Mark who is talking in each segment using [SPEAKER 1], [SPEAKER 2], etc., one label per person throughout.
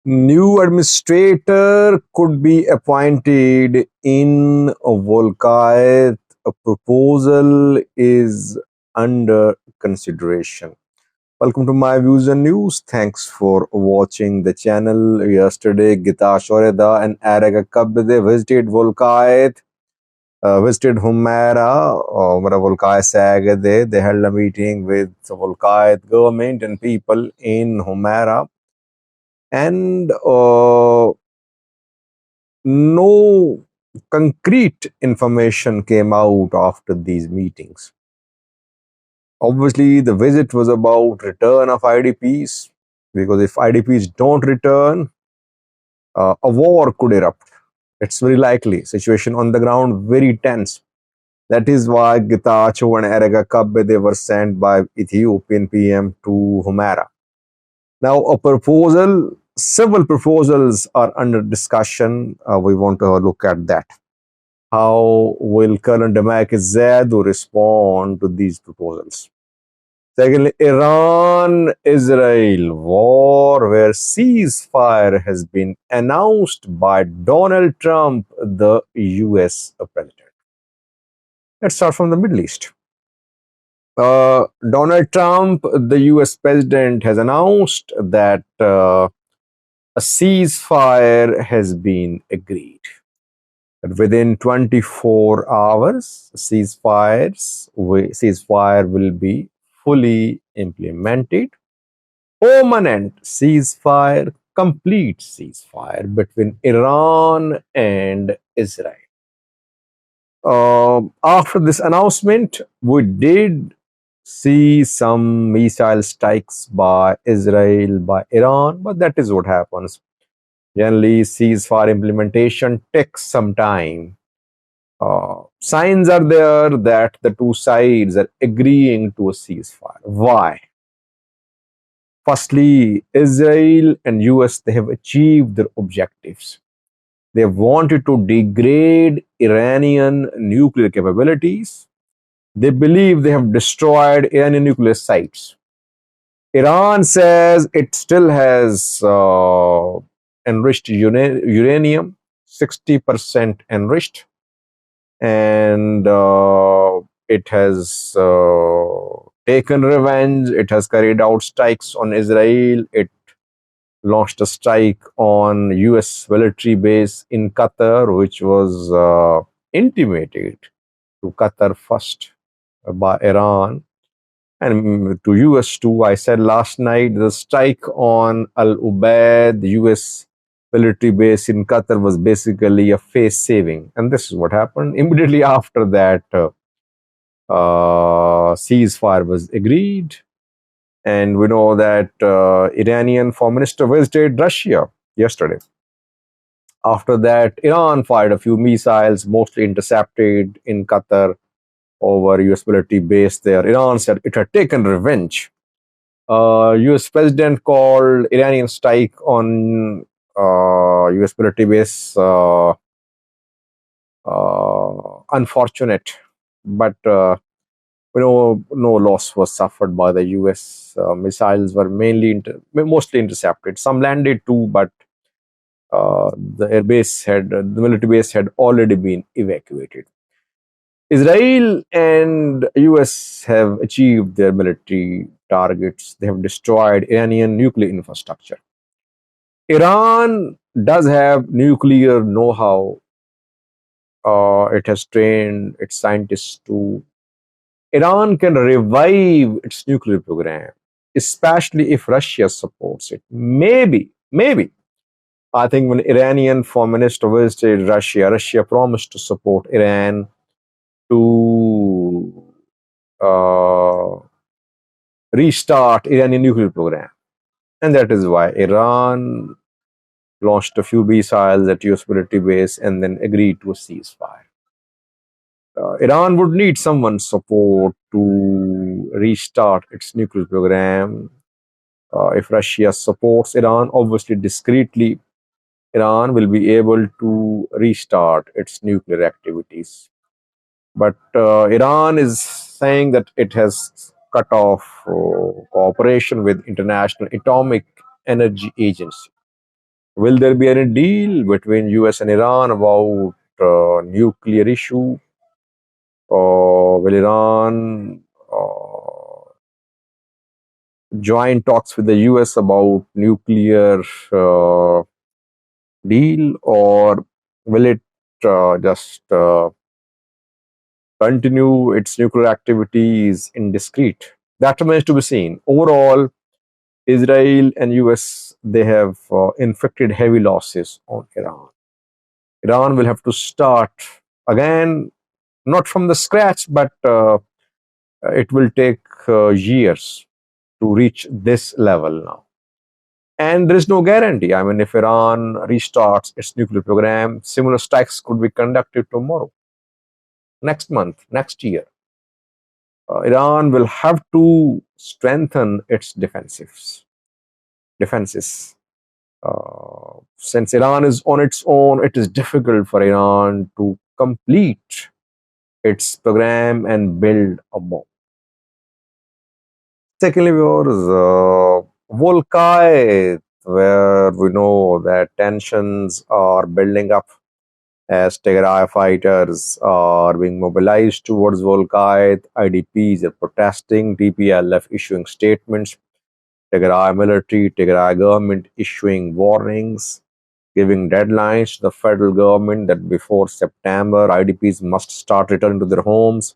[SPEAKER 1] New administrator could be appointed in Welkait. A proposal is under consideration. Welcome to my views and news. Thanks for watching the channel. Yesterday, Gita Shoreda and Araga Kabde visited Welkait, visited Humera Welkait Tsegede. They held a meeting with the Welkait government and people in Humera. And no concrete information came out after these meetings. Obviously, the visit was about return of IDPs, because if IDPs don't return, a war could erupt. It's very likely. Situation on the ground very tense. That is why Getachew and Erega Kabbe, they were sent by Ethiopian PM to Humera. Now, several proposals are under discussion. We want to look at that. How will Colonel Demeke Zewdu respond to these proposals? Secondly, Iran-Israel war, where ceasefire has been announced by Donald Trump, the US president. Let's start from the Middle East. Donald Trump, the US president, has announced that a ceasefire has been agreed. Within 24 hours, ceasefire will be fully implemented. Permanent ceasefire, complete ceasefire between Iran and Israel. After this announcement, we did see some missile strikes by Israel, by Iran, but that is what happens. Generally, ceasefire implementation takes some time. Signs are there that the two sides are agreeing to a ceasefire. Why? Firstly, Israel and US, they have achieved their objectives. They wanted to degrade Iranian nuclear capabilities. They believe they have destroyed Iranian nuclear sites. Iran says it still has enriched uranium, 60% enriched, and it has taken revenge. It has carried out strikes on Israel. It launched a strike on US military base in Qatar, which was intimated to Qatar first by Iran and to US too. I said last night the strike on Al Ubaid, the US military base in Qatar, was basically a face saving, and this is what happened. Immediately after that, ceasefire was agreed, and we know that Iranian foreign minister visited Russia yesterday. After that, Iran fired a few missiles, mostly intercepted in Qatar, over US military base there. Iran said it had taken revenge. US president called Iranian strike on US military base unfortunate, but no loss was suffered by the US. Missiles were mostly intercepted. Some landed too, but the military base had already been evacuated. Israel and US have achieved their military targets. They have destroyed Iranian nuclear infrastructure. Iran does have nuclear know-how. It has trained its scientists to. Iran can revive its nuclear program, especially if Russia supports it. Maybe. I think when Iranian foreign minister visited Russia, Russia promised to support Iran to restart Iranian nuclear program. And that is why Iran launched a few missiles at US military base and then agreed to a ceasefire. Iran would need someone's support to restart its nuclear program. If Russia supports Iran, obviously discreetly, Iran will be able to restart its nuclear activities. But Iran is saying that it has cut off cooperation with International Atomic Energy Agency. Will there be any deal between US and Iran about nuclear issue? Or will Iran join talks with the US about nuclear uh, deal, or will it just continue its nuclear activities in discreet? That remains to be seen. Overall, Israel and US, they have inflicted heavy losses on Iran. Iran will have to start again, not from the scratch, but it will take years to reach this level now. And there is no guarantee. I mean, if Iran restarts its nuclear program, similar strikes could be conducted tomorrow, next month, next year. Iran will have to strengthen its defenses. Since Iran is on its own, it is difficult for Iran to complete its program and build a bomb. Secondly, viewers, Welkait, where we know that tensions are building up as Tigray fighters are being mobilized towards Welkait. IDPs are protesting, TPLF issuing statements, Tigray military, Tigray government issuing warnings, giving deadlines to the federal government that before September, IDPs must start returning to their homes.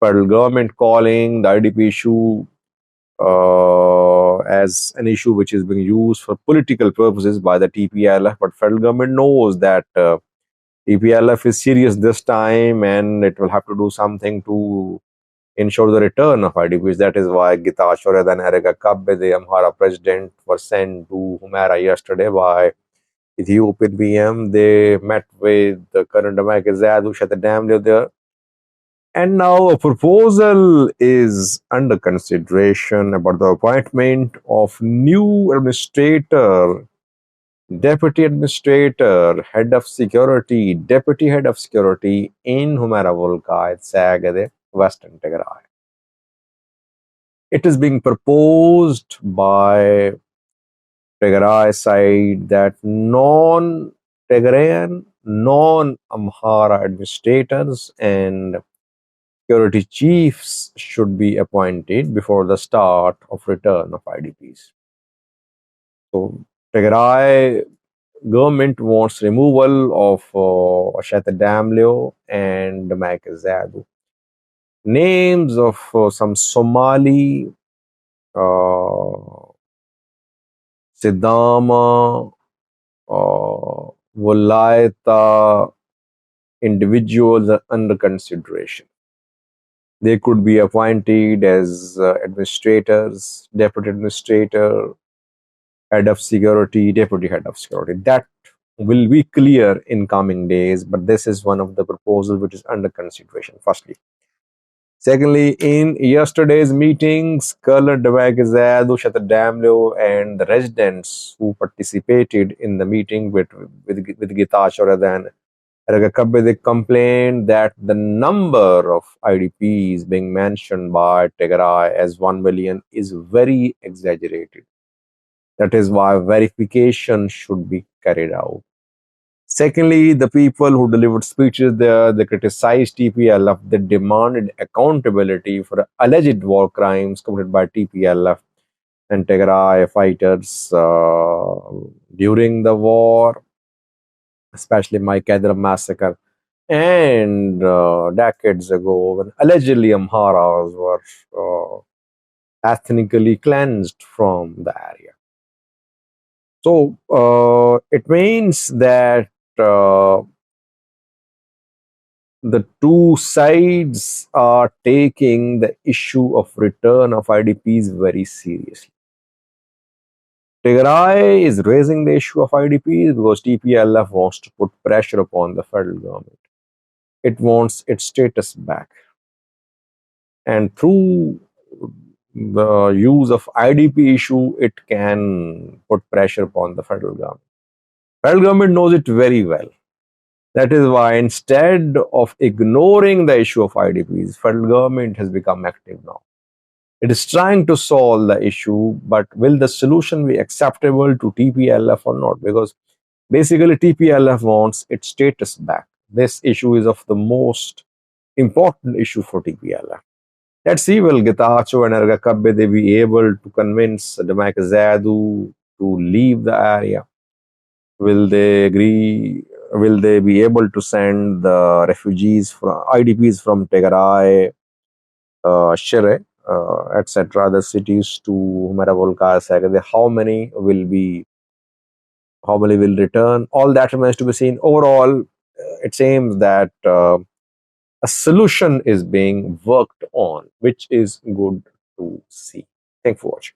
[SPEAKER 1] Federal government calling the IDP issue as an issue which is being used for political purposes by the TPLF, but federal government knows that TPLF is serious this time and it will have to do something to ensure the return of IDPs. That is why Gita Shored and Erega Kabbe, the Amhara president, were sent to Humera yesterday by Ethiopian PM. They met with the current Demeke Zewdu, shut the dam there. And now a proposal is under consideration about the appointment of new administrator, deputy administrator, head of security, deputy head of security in Humera Welkait Tsegede, Western Tigray. It is being proposed by Tigray side that non-Tigrayan, non-Amhara administrators and security chiefs should be appointed before the start of return of IDPs. So Tigray government wants removal of Shet Damleo and Demeke Zewdu. Names of some Somali, Sidama, Wolaita individuals are under consideration. They could be appointed as administrators, deputy administrator, head of security, deputy head of security. That will be clear in coming days, but this is one of the proposals which is under consideration, firstly. Secondly, in yesterday's meetings, Colonel Demeke Zewdu, Shatar Damlo, and the residents who participated in the meeting with Gita Shoradan Ragakabbe, they complained that the number of IDPs being mentioned by Tigray as 1 million is very exaggerated. That is why verification should be carried out. Secondly, the people who delivered speeches there, they criticized TPLF. They demanded accountability for alleged war crimes committed by TPLF and Tigray fighters during the war, especially Maikadra massacre, and decades ago when allegedly Amharas were ethnically cleansed from the area. So it means that the two sides are taking the issue of return of IDPs very seriously. Tigray is raising the issue of IDPs because TPLF wants to put pressure upon the federal government. It wants its status back. And through the use of IDP issue, it can put pressure upon the federal government. Federal government knows it very well. That is why instead of ignoring the issue of IDPs, federal government has become active now. It is trying to solve the issue, but will the solution be acceptable to TPLF or not? Because basically, TPLF wants its status back. This issue is of the most important issue for TPLF. Let's see, will Getachew and Ergakabe they be able to convince Demeke Zewdu to leave the area? Will they agree? Will they be able to send the refugees from IDPs from Tigray, Shire, etc., the cities to Humera Volkait Tsegede? How many will return? All that remains to be seen. Overall, it seems that a solution is being worked on, which is good to see. Thanks for watching.